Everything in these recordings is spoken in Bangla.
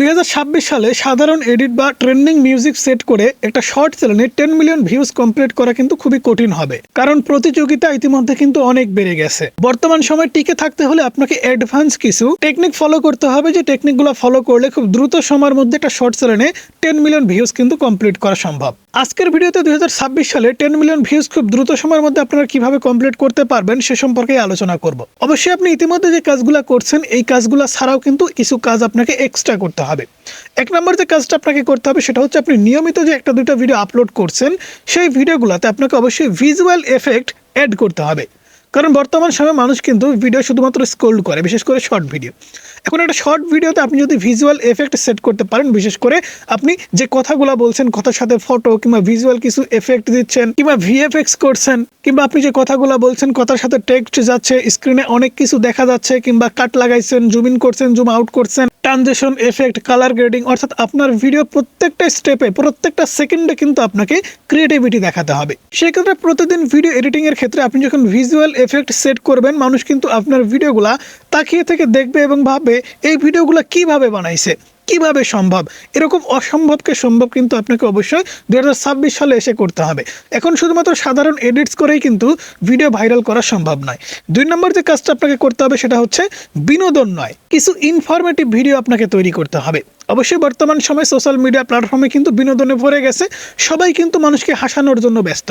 2026 সালে সাধারণ এডিট বা ট্রেন্ডিং মিউজিক সেট করে একটা শর্ট চ্যানেলে 10 মিলিয়ন ভিউজ কমপ্লিট করা কিন্তু খুবই কঠিন হবে, কারণ প্রতিযোগিতা ইতিমধ্যে কিন্তু অনেক বেড়ে গেছে। বর্তমান সময় টিকে থাকতে হলে আপনাকে অ্যাডভান্স কিছু টেকনিক ফলো করতে হবে, যে টেকনিকগুলো ফলো করলে খুব দ্রুত সময়ের মধ্যে একটা শর্ট চ্যানেলে 10 মিলিয়ন ভিউজ কিন্তু কমপ্লিট করা সম্ভব। আজকের ভিডিওতে 2026 সালে 10 মিলিয়ন ভিউজ খুব দ্রুত সময়ের মধ্যে আপনারা কিভাবে কমপ্লিট করতে পারবেন সে সম্পর্কে আলোচনা করব। অবশ্যই আপনি ইতিমধ্যে যে কাজগুলো করছেন এই কাজগুলো ছাড়াও কিন্তু কিছু কাজ আপনাকে এক্সট্রা করতে হবে। এক নম্বর যে কাজটা আপনাকে করতে হবে সেটা হচ্ছে আপনি নিয়মিত যে একটা দুইটা ভিডিও আপলোড করছেন সেই ভিডিওগুলোতে আপনাকে অবশ্যই ভিজুয়াল এফেক্ট অ্যাড করতে হবে, কারণ বর্তমান সময়ে মানুষ কিন্তু ভিডিও শুধুমাত্র স্ক্রোল করে, বিশেষ করে শর্ট ভিডিও। এখন একটা শর্ট ভিডিওতে আপনি যদি ভিজুয়াল এফেক্ট সেট করতে পারেন, বিশেষ করে আপনি যে কথাগুলো বলছেন কথার সাথে ফটো কিংবা ভিজুয়াল কিছু এফেক্ট দিচ্ছেন কিংবা ভিএফএক্স করছেন, কিংবা আপনি যে কথাগুলো বলছেন কথার সাথে টেক্সট যাচ্ছে, স্ক্রিনে অনেক কিছু দেখা যাচ্ছে, কিংবা কাট লাগাইছেন, জুম ইন করছেন, জুম আউট করছেন, ট্রানজিশন এফেক্ট, কালার গ্রেডিং, অর্থাৎ আপনার ভিডিও প্রত্যেকটা স্টেপে প্রত্যেকটা সেকেন্ডে কিন্তু আপনাকে ক্রিয়েটিভিটি দেখাতে হবে। সেক্ষেত্রে প্রতিদিন ভিডিও এডিটিং এর ক্ষেত্রে আপনি যখন ভিজুয়াল এফেক্ট সেট করবেন, মানুষ কিন্তু আপনার ভিডিওগুলা তাকিয়ে থেকে দেখবে এবং ভাববে এই ভিডিওগুলো কিভাবে বানাইছে, কিভাবে সম্ভব। এরকম অসম্ভবকে সম্ভব কিন্তু আপনাকে অবশ্যই 2026 সালে এসে করতে হবে। এখন শুধুমাত্র সাধারণ এডিটস করেই কিন্তু ভিডিও ভাইরাল করা সম্ভব নয়। 2 নম্বর যে কাজটা আপনাকে করতে হবে সেটা হচ্ছে বিনোদন নয়, কিছু ইনফরমেটিভ ভিডিও আপনাকে তৈরি করতে হবে। অবশ্যই বর্তমান সময় সোশ্যাল মিডিয়া প্ল্যাটফর্মে কিন্তু বিনোদনে ভরে গেছে, সবাই কিন্তু মানুষকে হাসানোর জন্য ব্যস্ত।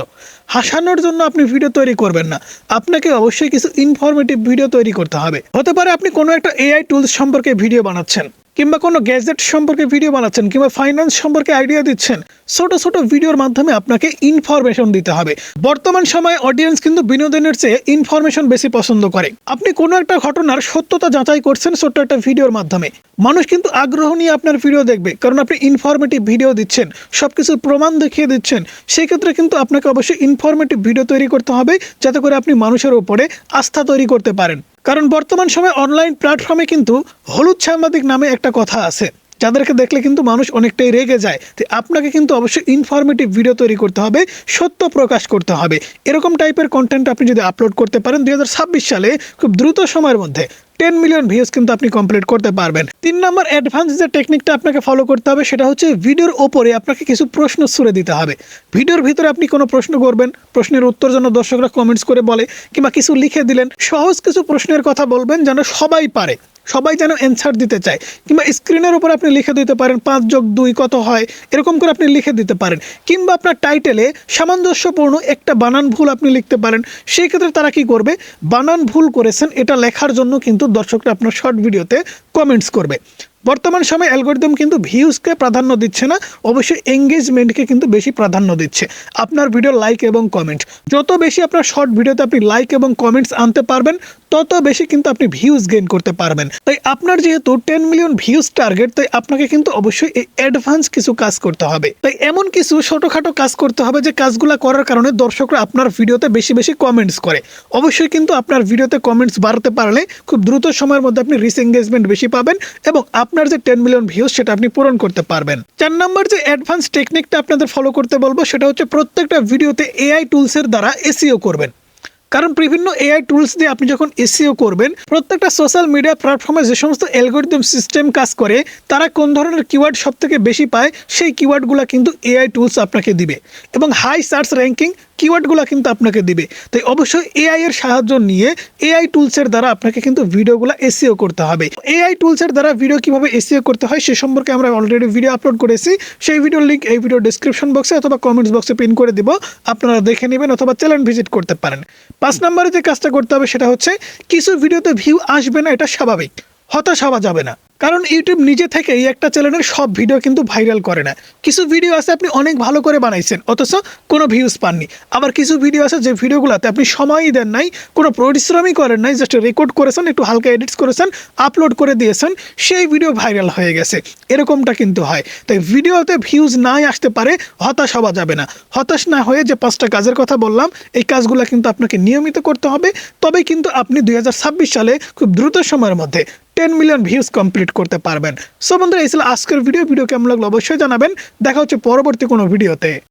হাসানোর জন্য আপনি ভিডিও তৈরি করবেন না, আপনাকে অবশ্যই কিছু ইনফরমেটিভ ভিডিও তৈরি করতে হবে। হতে পারে আপনি কোনো একটা এআই টুলস সম্পর্কে ভিডিও বানাচ্ছেন, কিংবা কোনো গ্যাজেট সম্পর্কে ভিডিও বানাচ্ছেন, কিংবা ফাইন্যান্স সম্পর্কে আইডিয়া দিচ্ছেন। ছোট ছোট ভিডিওর মাধ্যমে আপনাকে ইনফরমেশন দিতে হবে। বর্তমান সময়ে অডিয়েন্স কিন্তু বিনোদনের চেয়ে ইনফরমেশন বেশি পছন্দ করে। আপনি কোনো একটা ঘটনার সত্যতা যাচাই করছেন ছোট্ট একটা ভিডিওর মাধ্যমে, মানুষ কিন্তু আগ্রহ নিয়ে আপনার ভিডিও দেখবে, কারণ আপনি ইনফরমেটিভ ভিডিও দিচ্ছেন, সবকিছুর প্রমাণ দেখিয়ে দিচ্ছেন। সেই ক্ষেত্রে কিন্তু আপনাকে অবশ্যই ইনফরমেটিভ ভিডিও তৈরি করতে হবে, যাতে করে আপনি মানুষের উপরে আস্থা তৈরি করতে পারেন। কারণ বর্তমান সময়ে অনলাইন প্ল্যাটফর্মে কিন্তু হলুদ সাংবাদিক নামে একটা কথা আছে, যাদেরকে দেখলে কিন্তু মানুষ অনেকটাই রেগে যায়। তো আপনাকে কিন্তু অবশ্যই ইনফরমেটিভ ভিডিও তৈরি করতে হবে, সত্য প্রকাশ করতে হবে। এরকম টাইপের কন্টেন্ট আপনি যদি আপলোড করতে পারেন 2026 সালে খুব দ্রুত সময়ের মধ্যে 10 মিলিয়ন ভিউজ কিন্তু আপনি কমপ্লিট করতে পারবেন। 3 নম্বর অ্যাডভান্স যে টেকনিকটা আপনাকে ফলো করতে হবে সেটা হচ্ছে ভিডিওর ওপরে আপনাকে কিছু প্রশ্ন ছুড়ে দিতে হবে। ভিডিওর ভিতরে আপনি কোনো প্রশ্ন করবেন, প্রশ্নের উত্তর যেন দর্শকরা কমেন্টস করে বলে, কিংবা কিছু লিখে দিলেন, সহজ কিছু প্রশ্নের কথা বলবেন যেন সবাই পারে, সবাই যেন অ্যান্সার দিতে চায়। কিংবা স্ক্রিনের উপর আপনি লিখে দিতে পারেন 5 যোগ 2 কত হয়, এরকম করে আপনি লিখে দিতে পারেন। কিংবা আপনার টাইটেলে সামঞ্জস্যপূর্ণ একটা বানান ভুল আপনি লিখতে পারেন। সেই ক্ষেত্রে তারা কি করবে, বানান ভুল করেছেন এটা লেখার জন্য কিন্তু দর্শকরা আপনার শর্ট ভিডিওতে কমেন্টস করবে। বর্তমান সময়ে অ্যালগরিদম কিন্তু ভিউজকে প্রাধান্য দিচ্ছে না, অবশ্যই এঙ্গেজমেন্টকে কিন্তু বেশি প্রাধান্য দিচ্ছে। আপনার ভিডিও লাইক এবং কমেন্ট, যত বেশি আপনার শর্ট ভিডিওতে আপনি লাইক এবং কমেন্টস আনতে পারবেন তত বেশি কিন্তু আপনি ভিউজ গেইন করতে পারবেন। তাই আপনার যেহেতু 10 মিলিয়ন ভিউজ টার্গেট, তাই আপনাকে কিন্তু অবশ্যই এই অ্যাডভান্স কিছু কাজ করতে হবে। তাই এমন কিছু ছোটখাটো কাজ করতে হবে যে কাজগুলো করার কারণে দর্শকরা আপনার ভিডিওতে বেশি বেশি কমেন্টস করে। অবশ্যই কিন্তু আপনার ভিডিওতে কমেন্টস বাড়াতে পারলে খুব দ্রুত সময়ের মধ্যে আপনি রিচ এঙ্গেজমেন্ট বেশি পাবেন এবং আপনার যে 10 মিলিয়ন ভিউজ সেটা আপনি পূরণ করতে পারবেন। 4 নম্বর যে অ্যাডভান্স টেকনিকটা আপনাদের ফলো করতে বলবো সেটা হচ্ছে প্রত্যেকটা ভিডিওতে এআই টুলসের দ্বারা এসইও করবেন। কারণ বিভিন্ন এআই টুলস দিয়ে আপনি যখন এসইও করবেন, প্রত্যেকটা সোশ্যাল মিডিয়া প্ল্যাটফর্মে যে সমস্ত অ্যালগরিদম সিস্টেম কাজ করে তারা কোন ধরনের কিওয়ার্ড সব থেকে বেশি পায় সেই কিওয়ার্ডগুলো কিন্তু এআই টুলস আপনাকে দিবে, এবং হাই সার্চ র্যাঙ্কিং কিওয়ার্ডগুলো কিন্তু আপনাকে দিবে। তাই অবশ্যই এআই এর সাহায্য নিয়ে এআই টুলসের দ্বারা আপনাকে কিন্তু ভিডিওগুলো এসইও করতে হবে। এআই টুলসের দ্বারা ভিডিও কিভাবে এসইও করতে হয় সে সম্পর্কে আমরা অলরেডি ভিডিও আপলোড করেছি, সেই ভিডিওর লিঙ্ক এই ভিডিও ডেসক্রিপশন বক্সে অথবা কমেন্টস বক্সে পিন করে দিব, আপনারা দেখে নেবেন অথবা চ্যানেল ভিজিট করতে পারেন। 5 নম্বরে যে কাজটা করতে হবে সেটা হচ্ছে কিছু ভিডিওতে ভিউ আসবে না, এটা স্বাভাবিক, হতাশ হওয়া যাবে না। কারণ ইউটিউব নিজে থেকে এই একটা চ্যানেলের সব ভিডিও কিন্তু ভাইরাল করে না। কিছু ভিডিও আছে আপনি অনেক ভালো করে বানাইছেন অথচ কোনো ভিউজ পাননি। আবার কিছু ভিডিও আছে যে ভিডিওগুলোতে আপনি সময়ই দেন নাই, কোনো পরিশ্রমই করেন নাই, জাস্ট রেকর্ড করেছেন, একটু হালকা এডিটস করেছেন, আপলোড করে দিয়েছেন, সেই ভিডিও ভাইরাল হয়ে গেছে। এরকমটা কিন্তু হয়। তাই ভিডিওতে ভিউজ নাই আসতে পারে, হতাশ হওয়া যাবে না। হতাশ না হয়ে যে 5টা কাজের কথা বললাম এই কাজগুলো কিন্তু আপনাকে নিয়মিত করতে হবে, তবেই কিন্তু আপনি 2026 সালে খুব দ্রুত সময়ের মধ্যে 10 মিলিয়ন ভিউজ কমপ্লিট করতে পারবেন। সো বন্ধুরা, এই ছিল আজকের ভিডিও কেমন লাগলো অবশ্যই জানাবেন। দেখা হচ্ছে পরবর্তী কোনো ভিডিওতে।